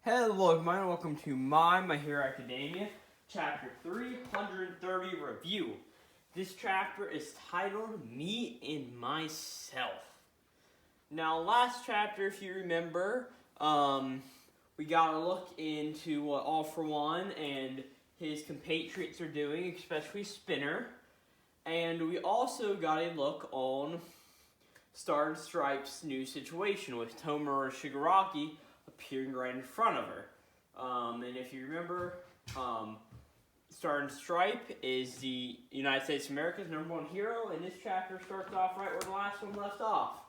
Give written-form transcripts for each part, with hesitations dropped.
Hello everyone, and welcome to My Hero Academia, Chapter 330 Review. This chapter is titled Me and Myself. Now, last chapter, if you remember, we got a look into what All For One and his compatriots are doing, especially Spinner. And we also got a look on Star and Stripe's new situation with Tomer and Shigiraki appearing right in front of her. And if you remember, Star and Stripe is the United States of America's #1 hero, and this chapter starts off right where the last one left off,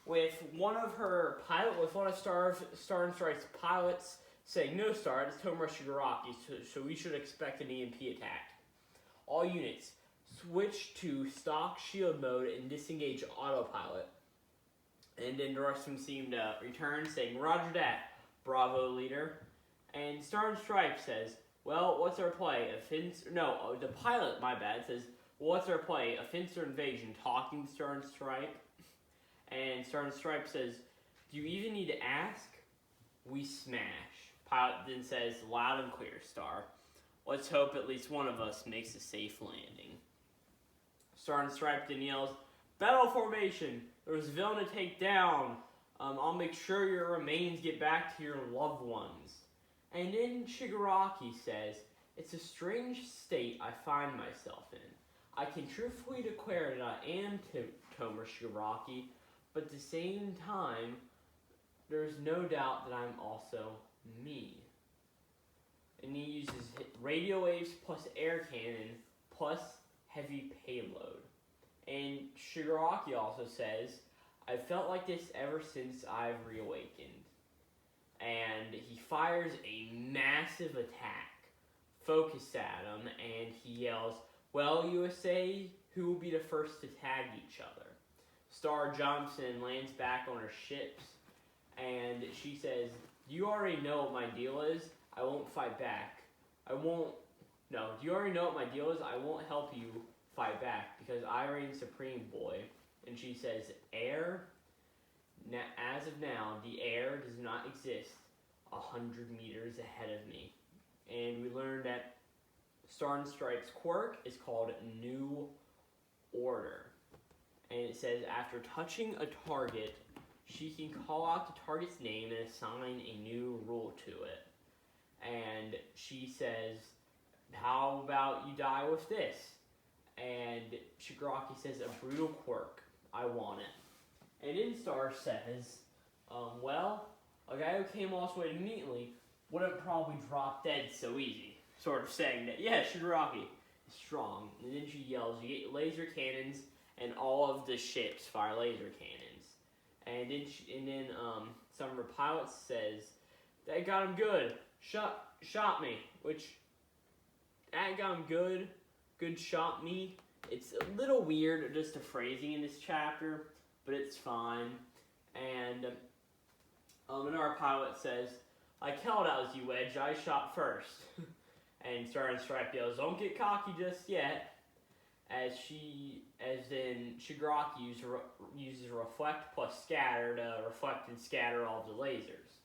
with one of Star and Stripe's pilots saying, "No, Star, it's Tomer Shigiraki, so we should expect an EMP attack. All units, switch to stock shield mode and disengage autopilot." And then the rest of them seem to return, saying, "Roger that, Bravo leader." And Star and Stripe says, "Well, what's our play? The pilot, my bad, says, well, what's our play? Offense or invasion?" Talking to Star and Stripe. And Star and Stripe says, "Do you even need to ask? We smash." Pilot then says, "Loud and clear, Star. Let's hope at least one of us makes a safe landing." Star and Stripe then yells, "Battle formation! There's a villain to take down. I'll make sure your remains get back to your loved ones." And then Shigiraki says, "It's a strange state I find myself in. I can truthfully declare that I am Tomer Shigiraki, but at the same time, there's no doubt that I'm also me." And he uses radio waves plus air cannon plus heavy payload. And Shigiraki also says, "I felt like this ever since I've reawakened." And he fires a massive attack focused at him, and he yells, "Well, USA, who will be the first to tag each other?" Star jumps and lands back on her ships, and she says, "Do you already know what my deal is? I won't fight back. Do you already know what my deal is? I won't help you fight back, because I reign supreme, boy." And she says, "Air? As of now, the air does not exist 100 meters ahead of me." And we learned that Star and Stripe's quirk is called New Order. And it says, after touching a target, she can call out the target's name and assign a new rule to it. And she says, "How about you die with this?" And Shigiraki says, "A brutal quirk. I want it." And then Star says, "Well, a guy who came all this way immediately wouldn't probably drop dead so easy." Sort of saying that, yeah, Shigiraki is strong. And then she yells, "You get laser cannons," and all of the ships fire laser cannons. And then some of her pilots says, "That got him good. Shot me." Which, that got him good shot me. It's a little weird, just the phrasing in this chapter, but it's fine. And another pilot says, "Like hell that was you, Wedge. I shot first." And Star and Stripe yells, "Don't get cocky just yet." As then Shigiraki uses reflect plus scatter to reflect and scatter all of the lasers.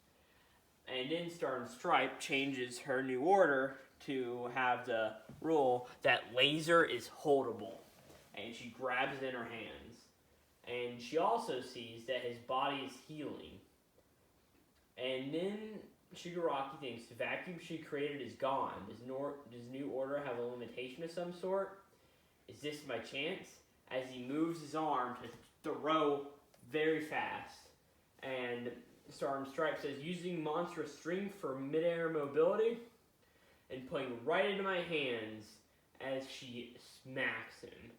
And then Star and Stripe changes her new order to have the rule that laser is holdable. And she grabs it in her hands. And she also sees that his body is healing. And then Shigiraki thinks the vacuum she created is gone. Does New Order have a limitation of some sort? Is this my chance? As he moves his arm to throw very fast. And Star and Stripe says, "Using monstrous strength for midair mobility," and playing right into my hands as she smacks him.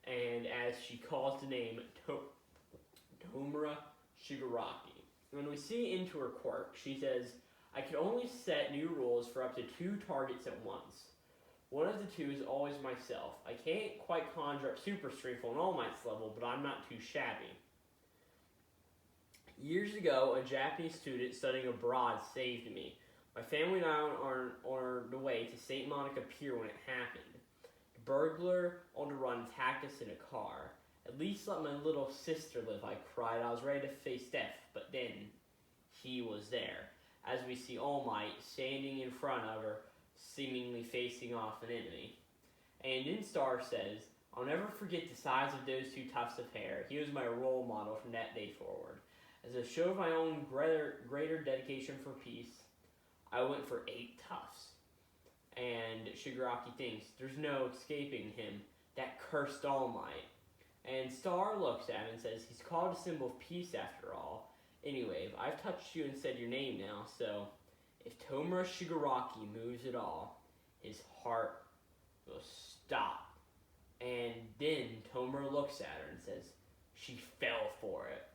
And as she calls the name Tomer Shigiraki. When we see into her quirk, she says, "I can only set new rules for up to 2 targets at once. One of the 2 is always myself. I can't quite conjure up super strength on All Might's level, but I'm not too shabby. Years ago, a Japanese student studying abroad saved me. My family and I are on the way to St. Monica Pier when it happened. The burglar on the run attacked us in a car. At least let my little sister live," I cried. I was ready to face death, but then he was there. as we see All Might standing in front of her, seemingly facing off an enemy. And then Star says, "I'll never forget the size of those two tufts of hair. He was my role model from that day forward. As a show of my own greater dedication for peace, I went for 8 tufts." And Shigaraki thinks, there's no escaping him, that cursed All Might. And Star looks at him and says, he's called a symbol of peace after all. Anyway, I've touched you and said your name now, so if Tomura Shigaraki moves at all, his heart will stop. And then Tomura looks at her and says, she fell for it.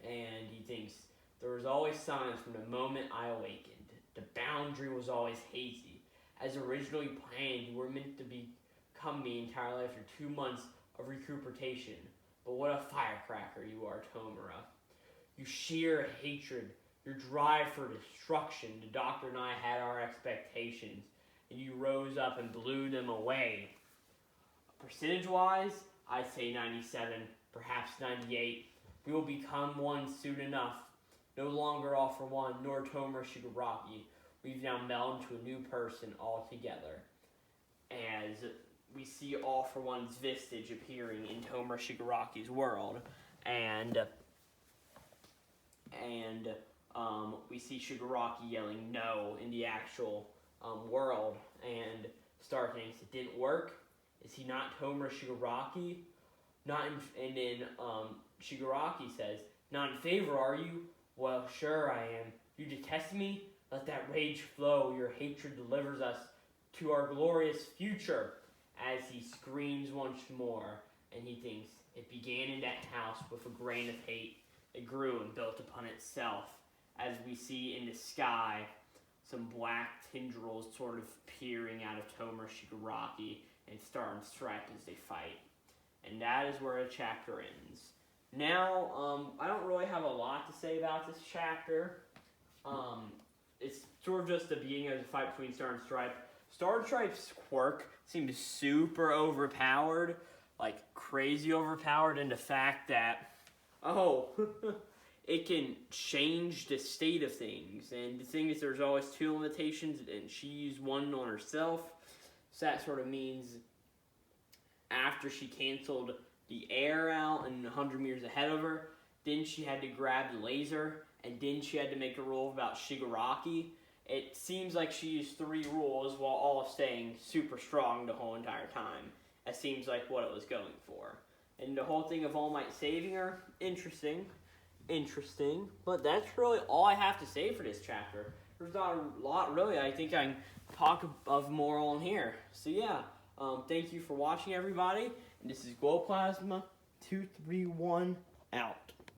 And he thinks, there was always signs from the moment I awakened. The boundary was always hazy. As originally planned, you were meant to become me entirely after 2 months of recuperation. But what a firecracker you are, Tomura. Your sheer hatred, your drive for destruction. The doctor and I had our expectations, and you rose up and blew them away. Percentage-wise, I'd say 97, perhaps 98. We will become one soon enough. No longer All for One, nor Tomura Shigaraki. We've now melded into a new person altogether. As we see All for One's vestige appearing in Tomura Shigaraki's world. And we see Shigaraki yelling no in the actual world. And Star thinks it didn't work. Is he not Tomura Shigaraki? And then Shigaraki says, not in favor, are you? Well, sure I am. You detest me? Let that rage flow. Your hatred delivers us to our glorious future. As he screams once more, and he thinks, it began in that house with a grain of hate. It grew and built upon itself. As we see in the sky, some black tendrils sort of peering out of Tomura Shigaraki and Star and Stripe as they fight. And that is where the chapter ends. Now, I don't really have a lot to say about this chapter. It's sort of just the beginning of the fight between Star and Stripe. Star and Stripe's quirk seems super overpowered, like crazy overpowered, in the fact that, it can change the state of things. And the thing is, there's always 2 limitations, and she used one on herself. So that sort of means after she canceled the air out and 100 meters ahead of her, then she had to grab the laser, and then she had to make a rule about Shigaraki. It seems like she used 3 rules while all staying super strong the whole entire time. That seems like what it was going for. And the whole thing of All Might saving her, interesting. But that's really all I have to say for this chapter. There's not a lot, really. I think I can talk of more on here. So yeah, thank you for watching, everybody. And this is Glowplasma231 out.